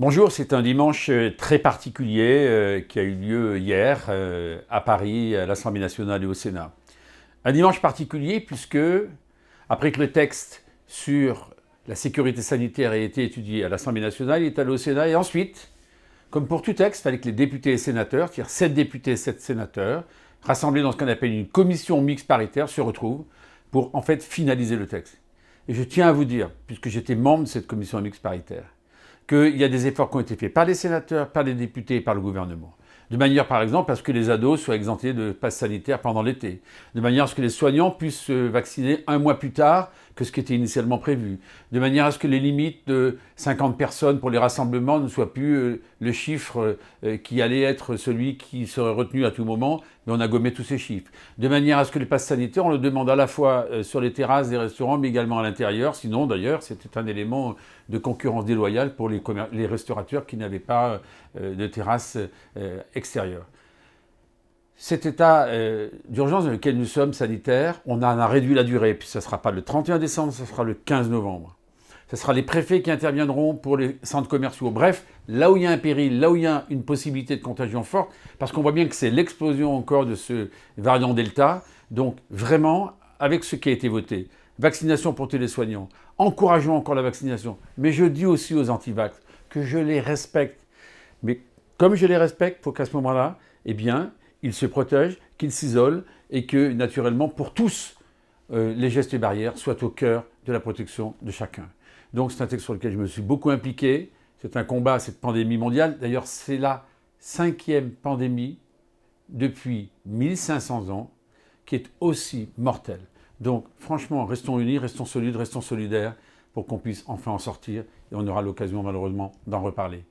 Bonjour, c'est un dimanche très particulier qui a eu lieu hier à Paris, à l'Assemblée nationale et au Sénat. Un dimanche particulier puisque, après que le texte sur la sécurité sanitaire ait été étudié à l'Assemblée nationale, il est allé au Sénat et ensuite, comme pour tout texte, il fallait que les députés et sénateurs, c'est-à-dire 7 députés et 7 sénateurs, rassemblés dans ce qu'on appelle une commission mixte paritaire, se retrouvent pour en fait finaliser le texte. Et je tiens à vous dire, puisque j'étais membre de cette commission mixte paritaire, qu'il y a des efforts qui ont été faits par les sénateurs, par les députés et par le gouvernement. De manière, par exemple, à ce que les ados soient exemptés de passe sanitaire pendant l'été. De manière à ce que les soignants puissent se vacciner un mois plus tard que ce qui était initialement prévu. De manière à ce que les limites de 50 personnes pour les rassemblements ne soient plus le chiffre qui allait être celui qui serait retenu à tout moment, mais on a gommé tous ces chiffres. De manière à ce que les passes sanitaires, on le demande à la fois sur les terrasses des restaurants, mais également à l'intérieur. Sinon, d'ailleurs, c'était un élément de concurrence déloyale pour les restaurateurs qui n'avaient pas de terrasse extérieure. Cet état d'urgence dans lequel nous sommes sanitaire, on en a réduit la durée, puis ce ne sera pas le 31 décembre, ce sera le 15 novembre. Ce sera les préfets qui interviendront pour les centres commerciaux. Bref, là où il y a un péril, là où il y a une possibilité de contagion forte, parce qu'on voit bien que c'est l'explosion encore de ce variant Delta. Donc vraiment, avec ce qui a été voté, vaccination pour tous les soignants, encourageons encore la vaccination. Mais je dis aussi aux antivax que je les respecte. Mais comme je les respecte, il faut qu'à ce moment-là, eh bien, ils se protègent, qu'ils s'isolent et que, naturellement, pour tous, les gestes barrières soient au cœur de la protection de chacun. Donc c'est un texte sur lequel je me suis beaucoup impliqué. C'est un combat à cette pandémie mondiale. D'ailleurs, c'est la 5e pandémie depuis 1500 ans qui est aussi mortelle. Donc franchement, restons unis, restons solides, restons solidaires pour qu'on puisse enfin en sortir et on aura l'occasion malheureusement d'en reparler.